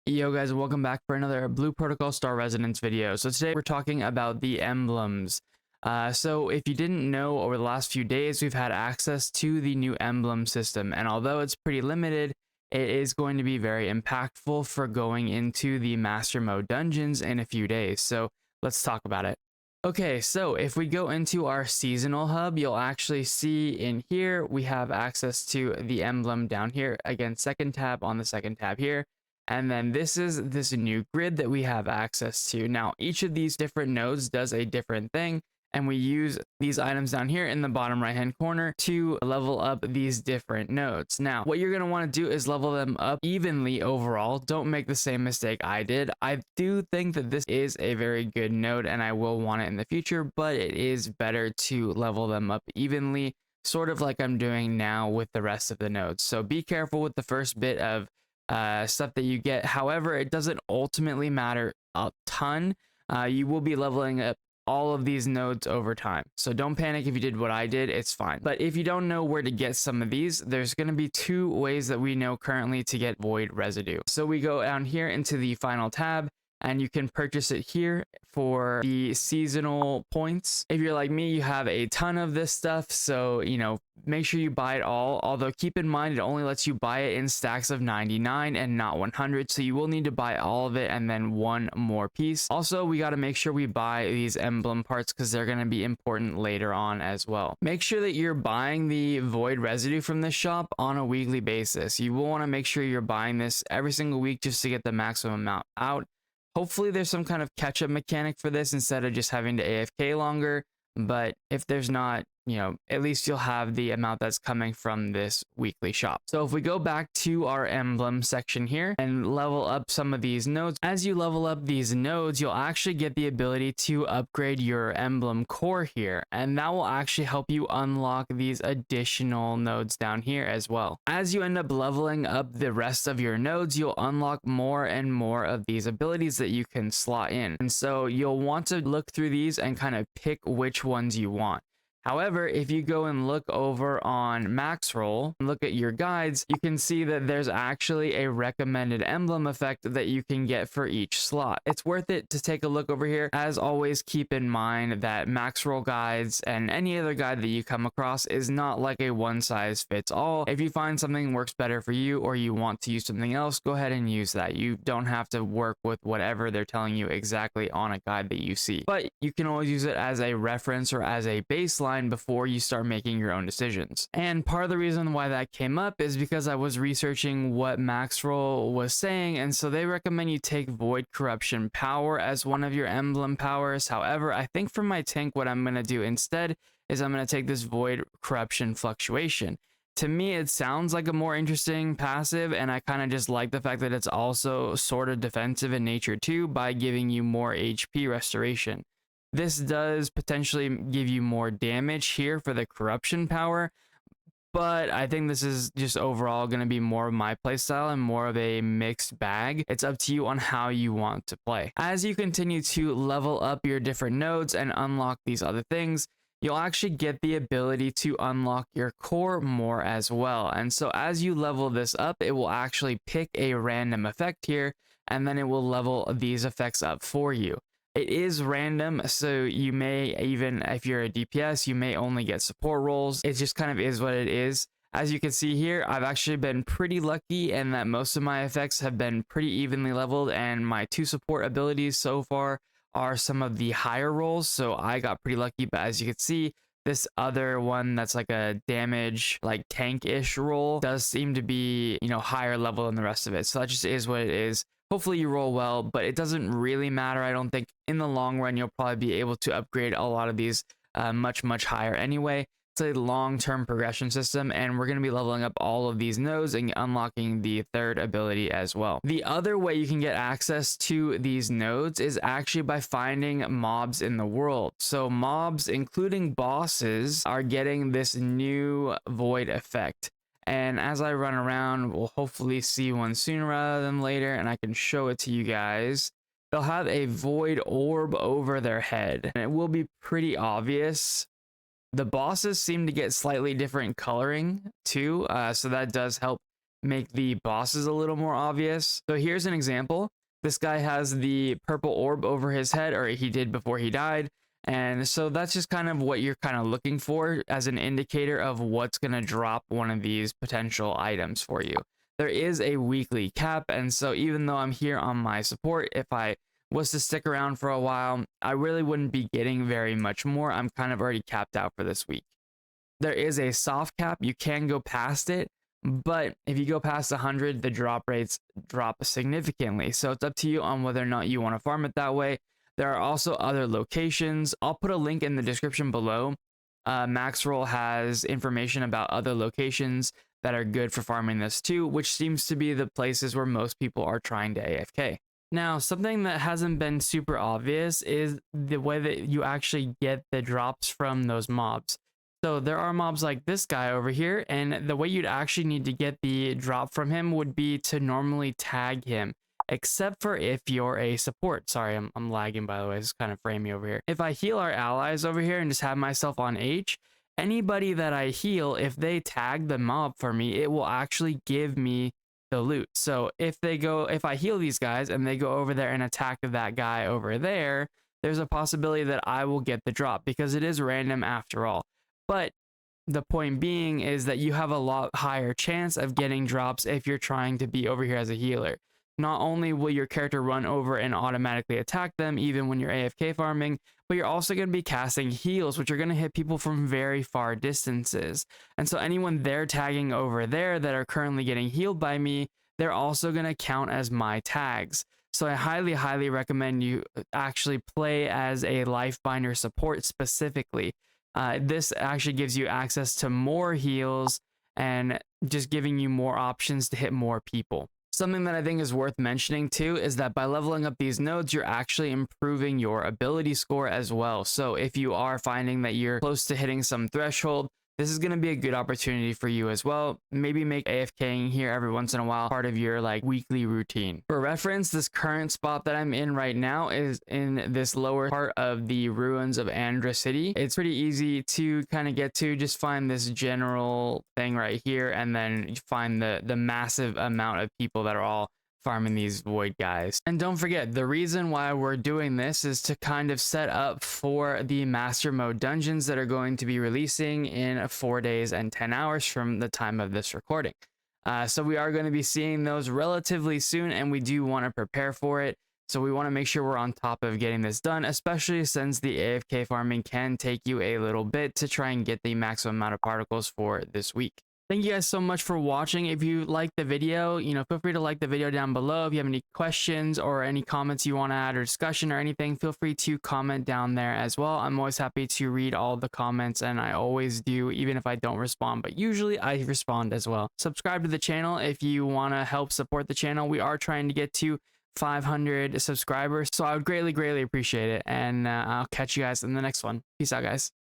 Yo guys, welcome back for another Blue Protocol Star Resonance video. So today we're talking about the emblems. So if you didn't know, over the last few days we've had access to the new emblem system, and although it's pretty limited, it is going to be very impactful for going into the master mode dungeons in a few days. So let's talk about it. Okay, so if we go into our seasonal hub, you'll actually see in here we have access to the emblem down here. Again, second tab on the second tab here. And then this is this new grid that we have access to. Now, each of these different nodes does a different thing, and we use these items down here in the bottom right hand corner to level up these different nodes. Now, what you're going to want to do is level them up evenly overall. Don't make the same mistake I did. I do think that this is a very good node and I will want it in the future, but it is better to level them up evenly, sort of like I'm doing now with the rest of the nodes. So be careful with the first bit of stuff that you get. However, it doesn't ultimately matter a ton. You will be leveling up all of these nodes over time, so don't panic if you did what I did. It's fine. But if you don't know where to get some of these, there's going to be two ways that we know currently to get void residue. So we go down here into the final tab, and you can purchase it here for the seasonal points. If you're like me, you have a ton of this stuff, so make sure you buy it all. Although keep in mind, it only lets you buy it in stacks of 99 and not 100, so you will need to buy all of it and then one more piece. Also, we got to make sure we buy these emblem parts because they're going to be important later on as well. Make sure that you're buying the void residue from this shop on a weekly basis. You will want to make sure you're buying this every single week just to get the maximum amount out. Hopefully there's some kind of catch-up mechanic for this instead of just having to AFK longer, but if there's not, at least you'll have the amount that's coming from this weekly shop. So if we go back to our emblem section here and level up some of these nodes, as you level up these nodes, you'll actually get the ability to upgrade your Emblem Core here, and that will actually help you unlock these additional nodes down here as well. As you end up leveling up the rest of your nodes, you'll unlock more and more of these abilities that you can slot in, and so you'll want to look through these and kind of pick which ones you want. However, if you go and look over on Maxroll and look at your guides, you can see that there's actually a recommended emblem effect that you can get for each slot. It's worth it to take a look over here. As always, keep in mind that Maxroll guides and any other guide that you come across is not like a one size fits all. If you find something works better for you or you want to use something else, go ahead and use that. You don't have to work with whatever they're telling you exactly on a guide that you see, but you can always use it as a reference or as a baseline before you start making your own decisions. And part of the reason why that came up is because I was researching what Maxroll was saying, and so they recommend you take Void Corruption Power as one of your emblem powers. However, I think for my tank, what I'm going to do instead is I'm going to take this Void Corruption Fluctuation. To me, it sounds like a more interesting passive, and I kind of just like the fact that it's also sort of defensive in nature too, by giving you more HP restoration. This does potentially give you more damage here for the corruption power, but I think this is just overall going to be more of my playstyle and more of a mixed bag. It's up to you on how you want to play. As you continue to level up your different nodes and unlock these other things, you'll actually get the ability to unlock your core more as well. And so as you level this up, it will actually pick a random effect here, and then it will level these effects up for you. It is random, so you may, even if you're a DPS, you may only get support rolls. It just kind of is what it is. As you can see here, I've actually been pretty lucky in that most of my effects have been pretty evenly leveled, and my two support abilities so far are some of the higher rolls, so I got pretty lucky. But as you can see, this other one that's like a damage, like tank-ish roll does seem to be, higher level than the rest of it. So that just is what it is. Hopefully you roll well, but it doesn't really matter. I don't think in the long run you'll probably be able to upgrade a lot of these much higher anyway. It's a long-term progression system, and we're going to be leveling up all of these nodes and unlocking the third ability as well. The other way you can get access to these nodes is actually by finding mobs in the world. So mobs, including bosses, are getting this new void effect. And as I run around, we'll hopefully see one sooner rather than later, and I can show it to you guys. They'll have a void orb over their head, and it will be pretty obvious. The bosses seem to get slightly different coloring too, so that does help make the bosses a little more obvious. So here's an example. This guy has the purple orb over his head, or he did before he died. And so that's just kind of what you're kind of looking for as an indicator of what's going to drop one of these potential items for you. There is a weekly cap, and so even though I'm here on my support, if I was to stick around for a while, I really wouldn't be getting very much more. I'm kind of already capped out for this week. There is a soft cap. You can go past it, but if you go past 100, the drop rates drop significantly. So it's up to you on whether or not you want to farm it that way. There are also other locations. I'll put a link in the description below. Maxroll has information about other locations that are good for farming this too, which seems to be the places where most people are trying to AFK. Now, something that hasn't been super obvious is the way that you actually get the drops from those mobs. So there are mobs like this guy over here, and the way you'd actually need to get the drop from him would be to normally tag him, except for if you're a support. Sorry, I'm lagging, by the way. It's kind of framey over here. If I heal our allies over here and just have myself on H, anybody that I heal, if they tag the mob for me, it will actually give me the loot. So if I heal these guys and they go over there and attack that guy over there, there's a possibility that I will get the drop because it is random after all. But the point being is that you have a lot higher chance of getting drops if you're trying to be over here as a healer. Not only will your character run over and automatically attack them even when you're AFK farming, but you're also going to be casting heals, which are going to hit people from very far distances. And so anyone they're tagging over there that are currently getting healed by me, they're also going to count as my tags. So I highly, highly recommend you actually play as a LIFEBINDER support specifically. This actually gives you access to more heals and just giving you more options to hit more people. Something that I think is worth mentioning too is that by leveling up these nodes, you're actually improving your ability score as well. So if you are finding that you're close to hitting some threshold, this is going to be a good opportunity for you as well. Maybe make AFKing here every once in a while part of your weekly routine. For reference, this current spot that I'm in right now is in this lower part of the ruins of Andra City. It's pretty easy to kind of get to. Just find this general thing right here, and then you find the massive amount of people that are all farming these void guys. And don't forget, the reason why we're doing this is to kind of set up for the master mode dungeons that are going to be releasing in 4 days and 10 hours from the time of this recording. So we are going to be seeing those relatively soon, and we do want to prepare for it. So we want to make sure we're on top of getting this done, especially since the AFK farming can take you a little bit to try and get the maximum amount of particles for this week. Thank you guys so much for watching. If you liked the video, feel free to like the video down below. If you have any questions or any comments you want to add or discussion or anything, feel free to comment down there as well. I'm always happy to read all the comments, and I always do, even if I don't respond, but usually I respond as well. Subscribe to the channel if you want to help support the channel. We are trying to get to 500 subscribers, so I would greatly, greatly appreciate it. And I'll catch you guys in the next one. Peace out, guys.